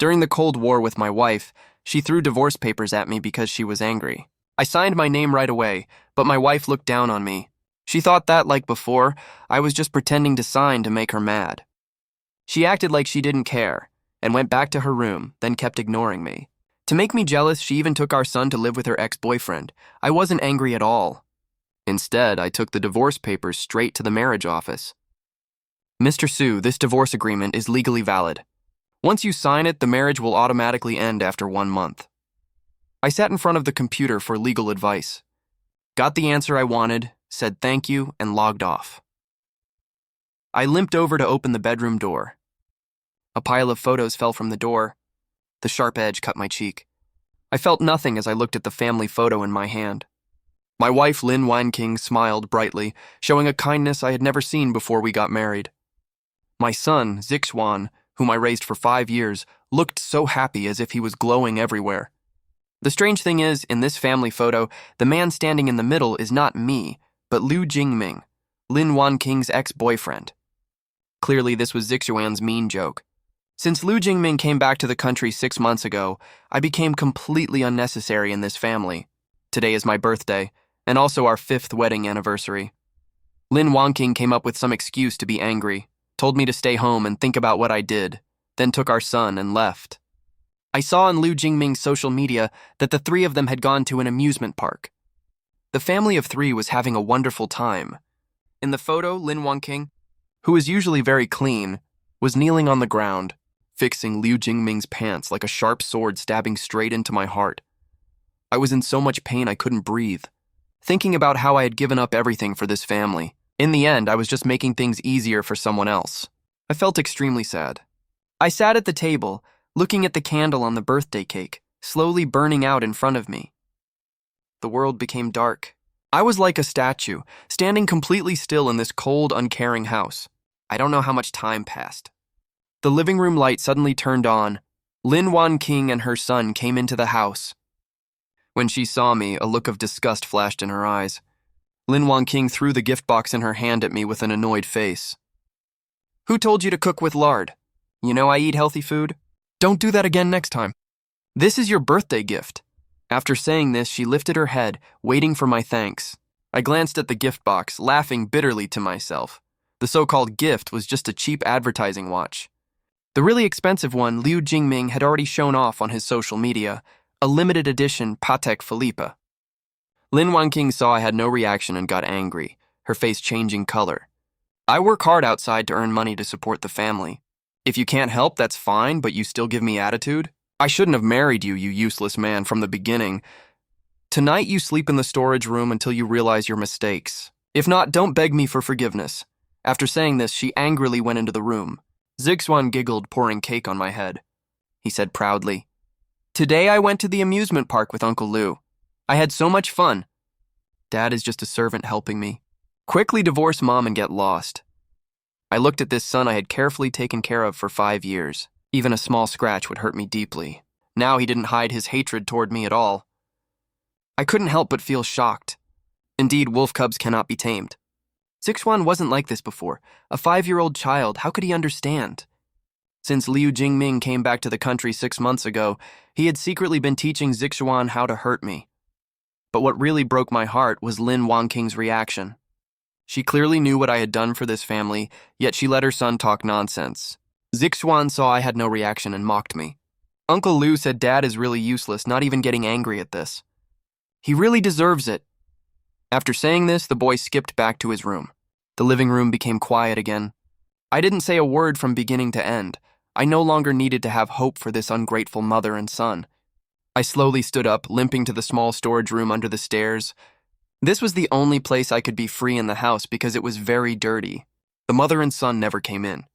During the Cold War with my wife, she threw divorce papers at me because she was angry. I signed my name right away, but my wife looked down on me. She thought that, like before, I was just pretending to sign to make her mad. She acted like she didn't care, and went back to her room, then kept ignoring me. To make me jealous, she even took our son to live with her ex-boyfriend. I wasn't angry at all. Instead, I took the divorce papers straight to the marriage office. Mr. Su, this divorce agreement is legally valid. Once you sign it, the marriage will automatically end after 1 month. I sat in front of the computer for legal advice. Got the answer I wanted, said thank you, and logged off. I limped over to open the bedroom door. A pile of photos fell from the door. The sharp edge cut my cheek. I felt nothing as I looked at the family photo in my hand. My wife, Lin Wanking, smiled brightly, showing a kindness I had never seen before we got married. My son, Zixuan, whom I raised for 5 years, looked so happy as if he was glowing everywhere. The strange thing is, in this family photo, the man standing in the middle is not me, but Liu Jingming, Lin Wanking's ex-boyfriend. Clearly, this was Zixuan's mean joke. Since Liu Jingming came back to the country 6 months ago, I became completely unnecessary in this family. Today is my birthday, and also our 5th wedding anniversary. Lin Wanking came up with some excuse to be angry, told me to stay home and think about what I did, then took our son and left. I saw on Liu Jingming's social media that the 3 of them had gone to an amusement park. The family of 3 was having a wonderful time. In the photo, Lin Wanking, who is usually very clean, was kneeling on the ground, fixing Liu Jingming's pants like a sharp sword stabbing straight into my heart. I was in so much pain I couldn't breathe, thinking about how I had given up everything for this family. In the end, I was just making things easier for someone else. I felt extremely sad. I sat at the table, looking at the candle on the birthday cake, slowly burning out in front of me. The world became dark. I was like a statue, standing completely still in this cold, uncaring house. I don't know how much time passed. The living room light suddenly turned on. Lin Wanking and her son came into the house. When she saw me, a look of disgust flashed in her eyes. Lin Wanking threw the gift box in her hand at me with an annoyed face. "Who told you to cook with lard? You know I eat healthy food. Don't do that again next time. This is your birthday gift." After saying this, she lifted her head, waiting for my thanks. I glanced at the gift box, laughing bitterly to myself. The so-called gift was just a cheap advertising watch. The really expensive one Liu Jingming had already shown off on his social media, a limited edition Patek Philippe. Lin Wanking saw I had no reaction and got angry, her face changing color. "I work hard outside to earn money to support the family. If you can't help, that's fine, but you still give me attitude? I shouldn't have married you, you useless man, from the beginning. Tonight you sleep in the storage room until you realize your mistakes. If not, don't beg me for forgiveness." After saying this, she angrily went into the room. Zixuan giggled, pouring cake on my head. He said proudly, "Today I went to the amusement park with Uncle Liu. I had so much fun. Dad is just a servant helping me. Quickly divorce Mom and get lost." I looked at this son I had carefully taken care of for 5 years. Even a small scratch would hurt me deeply. Now he didn't hide his hatred toward me at all. I couldn't help but feel shocked. Indeed, wolf cubs cannot be tamed. Zixuan wasn't like this before. A 5-year-old child, how could he understand? Since Liu Jingming came back to the country 6 months ago, he had secretly been teaching Zixuan how to hurt me. But what really broke my heart was Lin Wanking's reaction. She clearly knew what I had done for this family, yet she let her son talk nonsense. Zixuan saw I had no reaction and mocked me. Uncle Liu said Dad is really useless, not even getting angry at this. He really deserves it. After saying this, the boy skipped back to his room. The living room became quiet again. I didn't say a word from beginning to end. I no longer needed to have hope for this ungrateful mother and son. I slowly stood up, limping to the small storage room under the stairs. This was the only place I could be free in the house because it was very dirty. The mother and son never came in.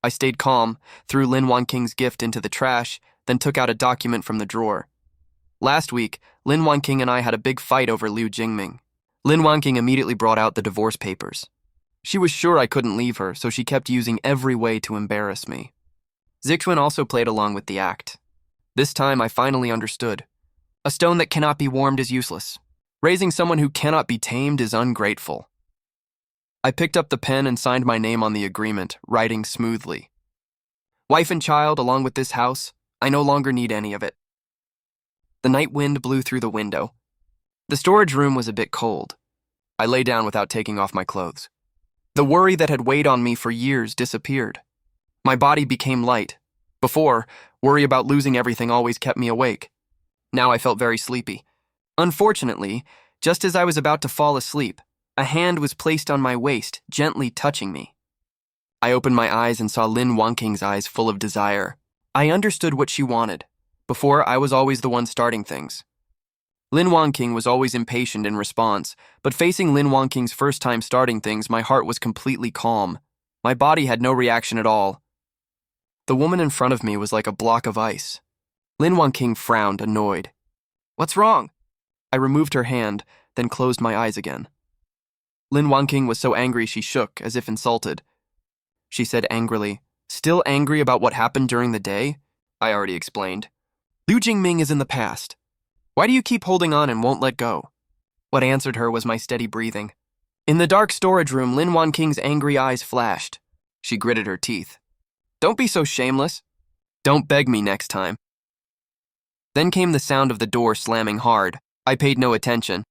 I stayed calm, threw Lin Wanking's gift into the trash, then took out a document from the drawer. Last week, Lin Wanking and I had a big fight over Liu Jingming. Lin Wanking immediately brought out the divorce papers. She was sure I couldn't leave her, so she kept using every way to embarrass me. Zixuan also played along with the act. This time I finally understood. A stone that cannot be warmed is useless. Raising someone who cannot be tamed is ungrateful. I picked up the pen and signed my name on the agreement, writing smoothly. "Wife and child, along with this house, I no longer need any of it. The night wind blew through the window. The storage room was a bit cold. I lay down without taking off my clothes. The worry that had weighed on me for years disappeared. My body became light. Before, worry about losing everything always kept me awake. Now I felt very sleepy. Unfortunately, just as I was about to fall asleep, a hand was placed on my waist, gently touching me. I opened my eyes and saw Lin Wanking's eyes full of desire. I understood what she wanted. Before, I was always the one starting things. Lin Wanking was always impatient in response, but facing Lin Wanking's first time starting things, my heart was completely calm. My body had no reaction at all. The woman in front of me was like a block of ice. Lin Wanking frowned, annoyed. "What's wrong?" I removed her hand, then closed my eyes again. Lin Wanking was so angry she shook, as if insulted. She said angrily, "Still angry about what happened during the day?" I already explained. "Liu Jingming is in the past. Why do you keep holding on and won't let go?" What answered her was my steady breathing. In the dark storage room, Lin Wanking's angry eyes flashed. She gritted her teeth. "Don't be so shameless. Don't beg me next time." Then came the sound of the door slamming hard. I paid no attention.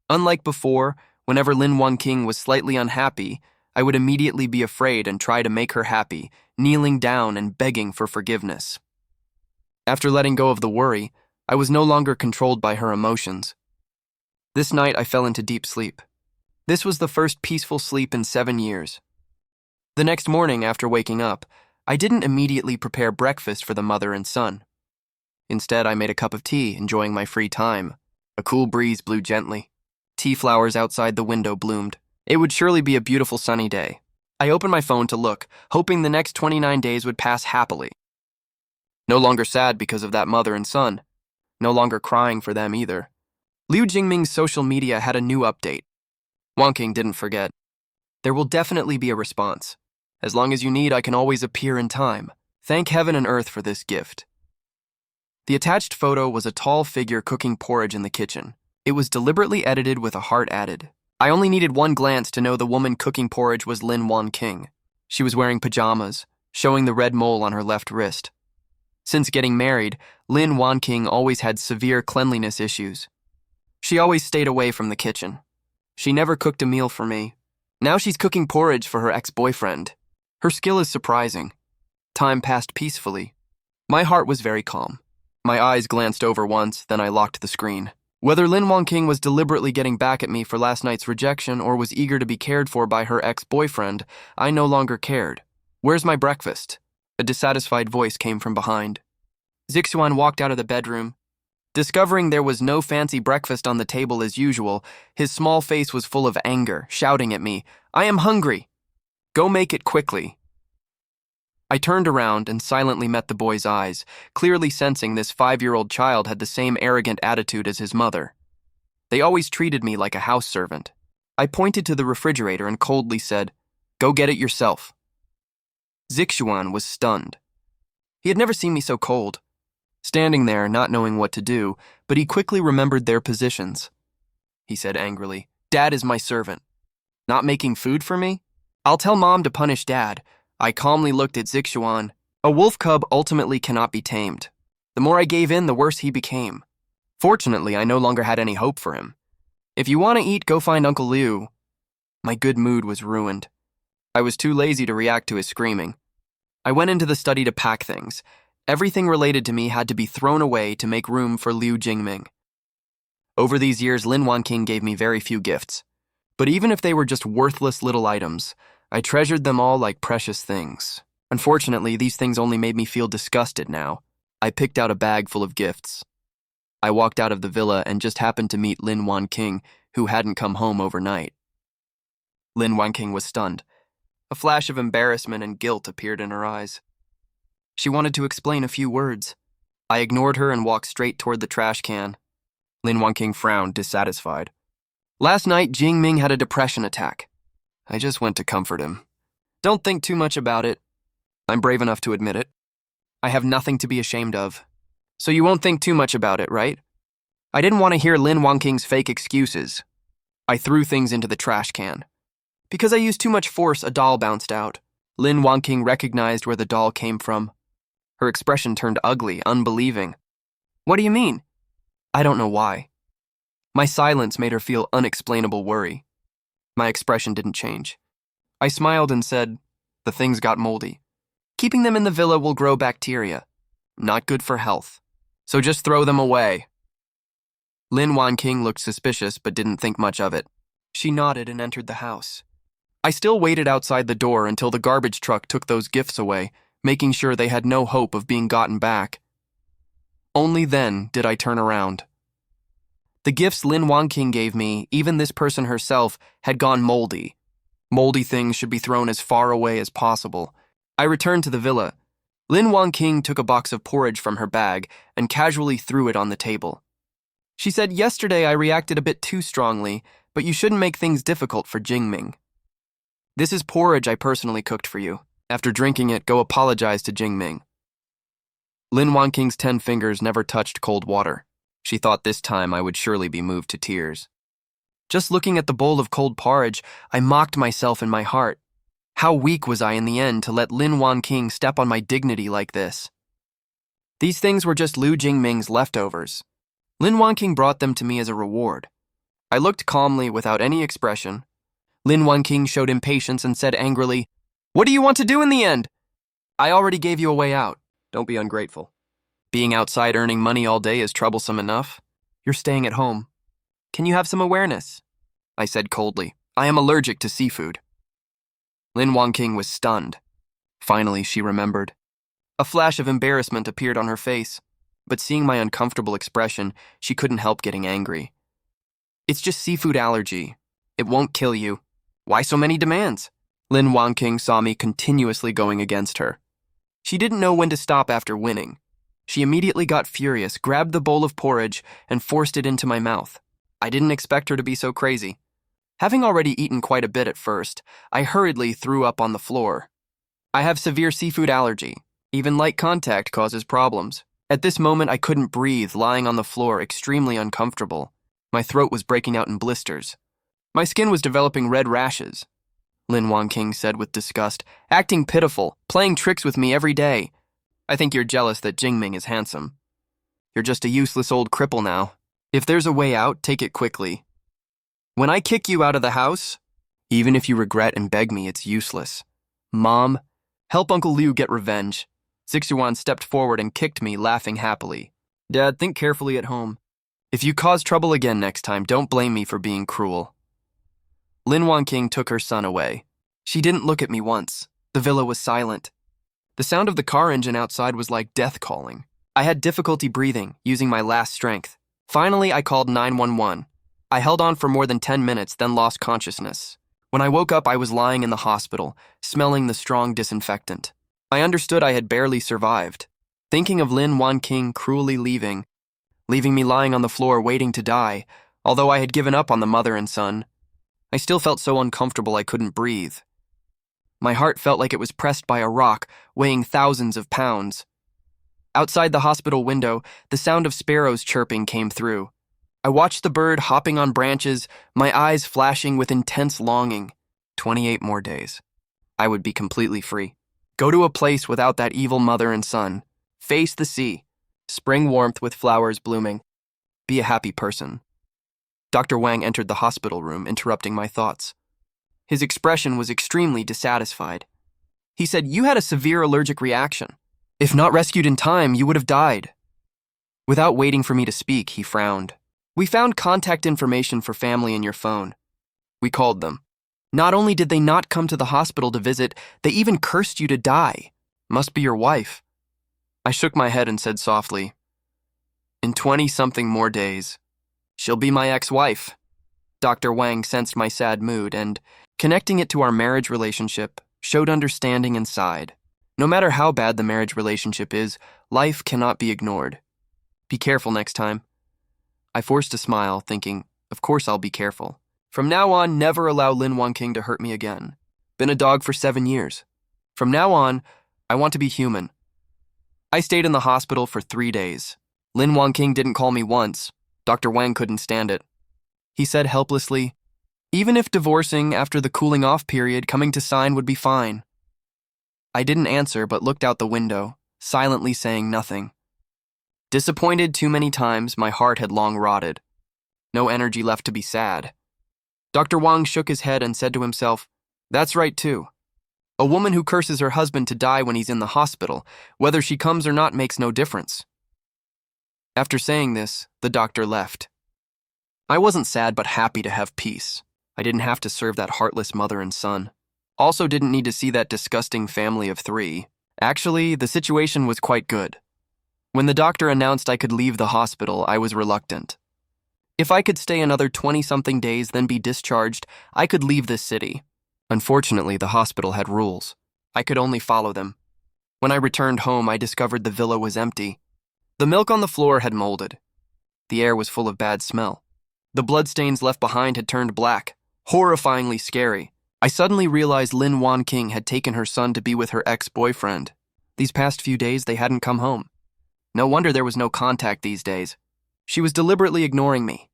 Unlike before, whenever Lin Wanking was slightly unhappy, I would immediately be afraid and try to make her happy, kneeling down and begging for forgiveness. After letting go of the worry, I was no longer controlled by her emotions. This night I fell into deep sleep. This was the first peaceful sleep in 7 years. The next morning, after waking up, I didn't immediately prepare breakfast for the mother and son. Instead, I made a cup of tea, enjoying my free time. A cool breeze blew gently. Tea flowers outside the window bloomed. It would surely be a beautiful sunny day. I opened my phone to look, hoping the next 29 days would pass happily. No longer sad because of that mother and son. No longer crying for them either. Liu Jingming's social media had a new update. Wanking didn't forget. "There will definitely be a response. As long as you need, I can always appear in time. Thank heaven and earth for this gift." The attached photo was a tall figure cooking porridge in the kitchen. It was deliberately edited with a heart added. I only needed one glance to know the woman cooking porridge was Lin Wanking. She was wearing pajamas, showing the red mole on her left wrist. Since getting married, Lin Wanking always had severe cleanliness issues. She always stayed away from the kitchen. She never cooked a meal for me. Now she's cooking porridge for her ex-boyfriend. Her skill is surprising. Time passed peacefully. My heart was very calm. My eyes glanced over once, then I locked the screen. Whether Lin Wanking was deliberately getting back at me for last night's rejection or was eager to be cared for by her ex-boyfriend, I no longer cared. "Where's my breakfast?" A dissatisfied voice came from behind. Zixuan walked out of the bedroom. Discovering there was no fancy breakfast on the table as usual, his small face was full of anger, shouting at me, "I am hungry. Go make it quickly." I turned around and silently met the boy's eyes, clearly sensing this 5-year-old child had the same arrogant attitude as his mother. They always treated me like a house servant. I pointed to the refrigerator and coldly said, "Go get it yourself." Zixuan was stunned. He had never seen me so cold. Standing there, not knowing what to do, but he quickly remembered their positions. He said angrily, "Dad is my servant. Not making food for me? I'll tell Mom to punish Dad." I calmly looked at Zixuan. A wolf cub ultimately cannot be tamed. The more I gave in, the worse he became. Fortunately, I no longer had any hope for him. "If you want to eat, go find Uncle Liu." My good mood was ruined. I was too lazy to react to his screaming. I went into the study to pack things. Everything related to me had to be thrown away to make room for Liu Jingming. Over these years, Lin Wanking gave me very few gifts. But even if they were just worthless little items, I treasured them all like precious things. Unfortunately, these things only made me feel disgusted now. I picked out a bag full of gifts. I walked out of the villa and just happened to meet Lin Wanking, who hadn't come home overnight. Lin Wanking was stunned. A flash of embarrassment and guilt appeared in her eyes. She wanted to explain a few words. I ignored her and walked straight toward the trash can. Lin Wanking frowned, dissatisfied. "Last night, Jingming had a depression attack. I just went to comfort him. Don't think too much about it. I'm brave enough to admit it. I have nothing to be ashamed of. So you won't think too much about it, right?" I didn't want to hear Lin Wanking's fake excuses. I threw things into the trash can. Because I used too much force, a doll bounced out. Lin Wanking recognized where the doll came from. Her expression turned ugly, unbelieving. What do you mean? I don't know why. My silence made her feel unexplainable worry. My expression didn't change. I smiled and said, the things got moldy. Keeping them in the villa will grow bacteria. Not good for health. So just throw them away. Lin Wanqing looked suspicious but didn't think much of it. She nodded and entered the house. I still waited outside the door until the garbage truck took those gifts away, making sure they had no hope of being gotten back. Only then did I turn around. The gifts Lin Wanqing gave me, even this person herself, had gone moldy. Moldy things should be thrown as far away as possible. I returned to the villa. Lin Wanqing took a box of porridge from her bag and casually threw it on the table. She said, yesterday I reacted a bit too strongly, but you shouldn't make things difficult for Jingming. This is porridge I personally cooked for you. After drinking it, go apologize to Jingming. Lin Wanqing's 10 fingers never touched cold water. She thought this time I would surely be moved to tears. Just looking at the bowl of cold porridge, I mocked myself in my heart. How weak was I in the end to let Lin Wanqing step on my dignity like this? These things were just Lu Jingming's leftovers. Lin Wanqing brought them to me as a reward. I looked calmly without any expression. Lin Wanqing showed impatience and said angrily, "What do you want to do in the end? I already gave you a way out. Don't be ungrateful. Being outside earning money all day is troublesome enough. You're staying at home. Can you have some awareness?" I said coldly. "I am allergic to seafood." Lin Wanqing was stunned. Finally, she remembered. A flash of embarrassment appeared on her face, but seeing my uncomfortable expression, she couldn't help getting angry. "It's just seafood allergy. It won't kill you. Why so many demands?" Lin Wanqing saw me continuously going against her. She didn't know when to stop after winning. She immediately got furious, grabbed the bowl of porridge, and forced it into my mouth. I didn't expect her to be so crazy. Having already eaten quite a bit at first, I hurriedly threw up on the floor. I have severe seafood allergy. Even light contact causes problems. At this moment, I couldn't breathe, lying on the floor, extremely uncomfortable. My throat was breaking out in blisters. My skin was developing red rashes. Lin Wanqing said with disgust, acting pitiful, playing tricks with me every day. I think you're jealous that Jingming is handsome. You're just a useless old cripple now. If there's a way out, take it quickly. When I kick you out of the house, even if you regret and beg me, it's useless. Mom, help Uncle Liu get revenge. Zixuan stepped forward and kicked me, laughing happily. Dad, think carefully at home. If you cause trouble again next time, don't blame me for being cruel. Lin Wanqing took her son away. She didn't look at me once. The villa was silent. The sound of the car engine outside was like death calling. I had difficulty breathing, using my last strength. Finally, I called 911. I held on for more than 10 minutes, then lost consciousness. When I woke up, I was lying in the hospital, smelling the strong disinfectant. I understood I had barely survived. Thinking of Lin Wanqing cruelly leaving me lying on the floor waiting to die, although I had given up on the mother and son, I still felt so uncomfortable I couldn't breathe. My heart felt like it was pressed by a rock, weighing thousands of pounds. Outside the hospital window, the sound of sparrows chirping came through. I watched the bird hopping on branches, my eyes flashing with intense longing. 28 more days. I would be completely free. Go to a place without that evil mother and son. Face the sea. Spring warmth with flowers blooming. Be a happy person. Dr. Wang entered the hospital room, interrupting my thoughts. His expression was extremely dissatisfied. He said, "You had a severe allergic reaction. If not rescued in time, you would have died." Without waiting for me to speak, he frowned. "We found contact information for family in your phone. We called them. Not only did they not come to the hospital to visit, they even cursed you to die. Must be your wife." I shook my head and said softly, "In 20-something more days, she'll be my ex-wife." Dr. Wang sensed my sad mood and, connecting it to our marriage relationship, showed understanding and sighed. No matter how bad the marriage relationship is, life cannot be ignored. Be careful next time. I forced a smile, thinking, of course I'll be careful. From now on, never allow Lin Wanqing to hurt me again. Been a dog for 7 years. From now on, I want to be human. I stayed in the hospital for 3 days. Lin Wanqing didn't call me once. Dr. Wang couldn't stand it. He said helplessly, "Even if divorcing after the cooling-off period, coming to sign would be fine." I didn't answer but looked out the window, silently saying nothing. Disappointed too many times, my heart had long rotted. No energy left to be sad. Dr. Wang shook his head and said to himself, "That's right too. A woman who curses her husband to die when he's in the hospital, whether she comes or not makes no difference." After saying this, the doctor left. I wasn't sad but happy to have peace. I didn't have to serve that heartless mother and son. Also didn't need to see that disgusting family of 3. Actually, the situation was quite good. When the doctor announced I could leave the hospital, I was reluctant. If I could stay another 20-something days, then be discharged, I could leave this city. Unfortunately, the hospital had rules. I could only follow them. When I returned home, I discovered the villa was empty. The milk on the floor had molded. The air was full of bad smell. The bloodstains left behind had turned black, horrifyingly scary. I suddenly realized Lin Wanqing had taken her son to be with her ex-boyfriend. These past few days, they hadn't come home. No wonder there was no contact these days. She was deliberately ignoring me.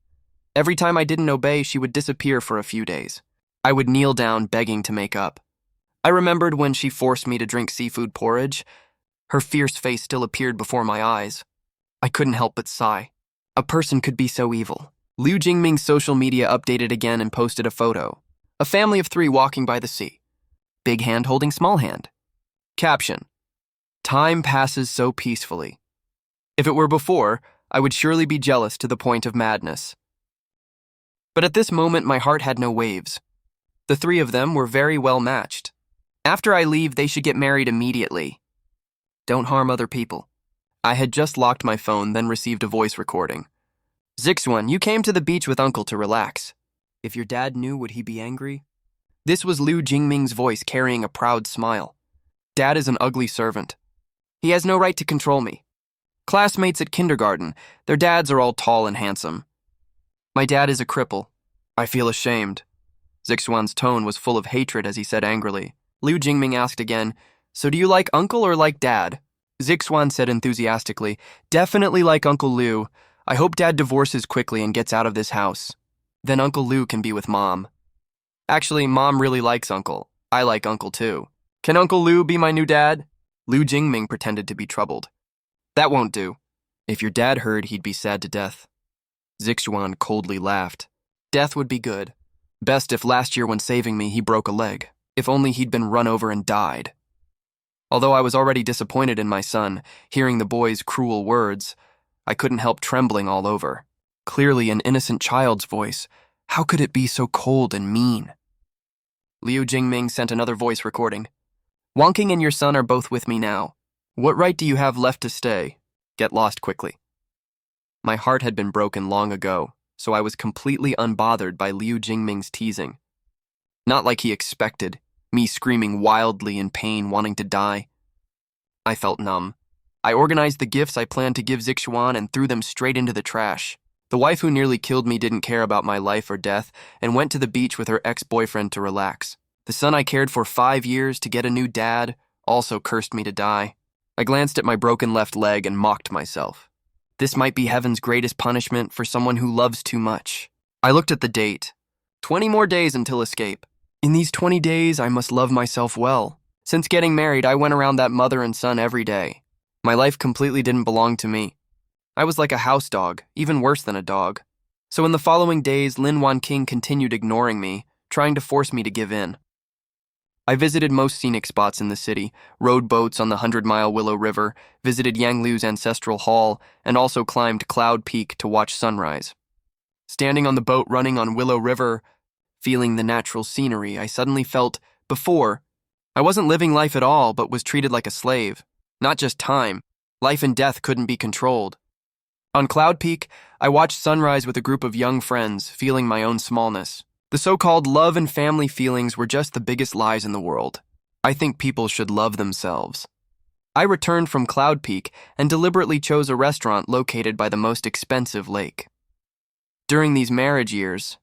Every time I didn't obey, she would disappear for a few days. I would kneel down begging to make up. I remembered when she forced me to drink seafood porridge. Her fierce face still appeared before my eyes. I couldn't help but sigh. A person could be so evil. Liu Jingming's social media updated again and posted a photo. A family of 3 walking by the sea. Big hand holding small hand. Caption: "Time passes so peacefully. If it were before, I would surely be jealous to the point of madness." But at this moment, my heart had no waves. The 3 of them were very well matched. After I leave, they should get married immediately. Don't harm other people. I had just locked my phone, then received a voice recording. "Zixuan, you came to the beach with Uncle to relax. If your dad knew, would he be angry?" This was Liu Jingming's voice carrying a proud smile. "Dad is an ugly servant. He has no right to control me. Classmates at kindergarten, their dads are all tall and handsome. My dad is a cripple. I feel ashamed." Zixuan's tone was full of hatred as he said angrily. Liu Jingming asked again, "So do you like Uncle or like Dad?" Zixuan said enthusiastically, "Definitely like Uncle Liu. I hope Dad divorces quickly and gets out of this house. Then Uncle Liu can be with Mom. Actually, Mom really likes Uncle. I like Uncle too. Can Uncle Liu be my new dad?" Liu Jingming pretended to be troubled. "That won't do. If your dad heard, he'd be sad to death." Zixuan coldly laughed. "Death would be good. Best if last year when saving me, he broke a leg. If only he'd been run over and died." Although I was already disappointed in my son, hearing the boy's cruel words, I couldn't help trembling all over. Clearly an innocent child's voice. How could it be so cold and mean? Liu Jingming sent another voice recording. "Wanqing and your son are both with me now. What right do you have left to stay? Get lost quickly." My heart had been broken long ago, so I was completely unbothered by Liu Jingming's teasing. Not like he expected, me screaming wildly in pain, wanting to die. I felt numb. I organized the gifts I planned to give Zixuan and threw them straight into the trash. The wife who nearly killed me didn't care about my life or death and went to the beach with her ex-boyfriend to relax. The son I cared for 5 years to get a new dad also cursed me to die. I glanced at my broken left leg and mocked myself. This might be heaven's greatest punishment for someone who loves too much. I looked at the date. 20 more days until escape. In these 20 days, I must love myself well. Since getting married, I went around that mother and son every day. My life completely didn't belong to me. I was like a house dog, even worse than a dog. So in the following days, Lin Wanqing continued ignoring me, trying to force me to give in. I visited most scenic spots in the city, rode boats on the 100-mile Willow River, visited Yang Liu's ancestral hall, and also climbed Cloud Peak to watch sunrise. Standing on the boat running on Willow River, feeling the natural scenery, I suddenly felt, before, I wasn't living life at all but was treated like a slave. Not just time, life and death couldn't be controlled. On Cloud Peak, I watched sunrise with a group of young friends, feeling my own smallness. The so-called love and family feelings were just the biggest lies in the world. I think people should love themselves. I returned from Cloud Peak and deliberately chose a restaurant located by the most expensive lake. During these marriage years,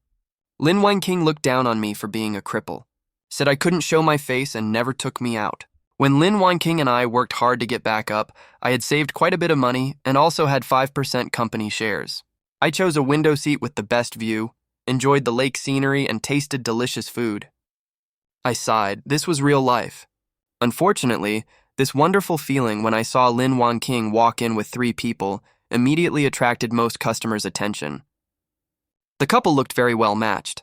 Lin Wanqing looked down on me for being a cripple, said I couldn't show my face and never took me out. When Lin Wanqing and I worked hard to get back up, I had saved quite a bit of money and also had 5% company shares. I chose a window seat with the best view, enjoyed the lake scenery, and tasted delicious food. I sighed. This was real life. Unfortunately, This wonderful feeling when I saw Lin Wanqing walk in with 3 people immediately attracted most customers' attention. The couple looked very well matched.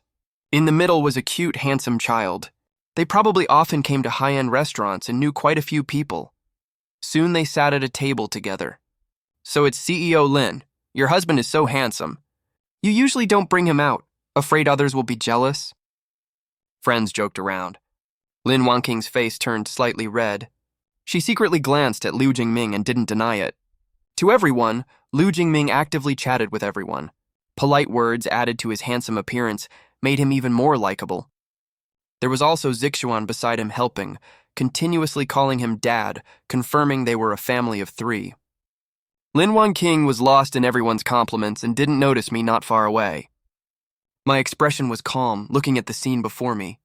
In the middle was a cute, handsome child. They probably often came to high-end restaurants and knew quite a few people. Soon they sat at a table together. "So it's CEO Lin. Your husband is so handsome. You usually don't bring him out, afraid others will be jealous?" Friends joked around. Lin Wanqing's face turned slightly red. She secretly glanced at Liu Jingming and didn't deny it. To everyone, Liu Jingming actively chatted with everyone. Polite words added to his handsome appearance made him even more likable. There was also Zixuan beside him helping, continuously calling him dad, confirming they were a family of 3. Lin Wanqing was lost in everyone's compliments and didn't notice me not far away. My expression was calm, looking at the scene before me.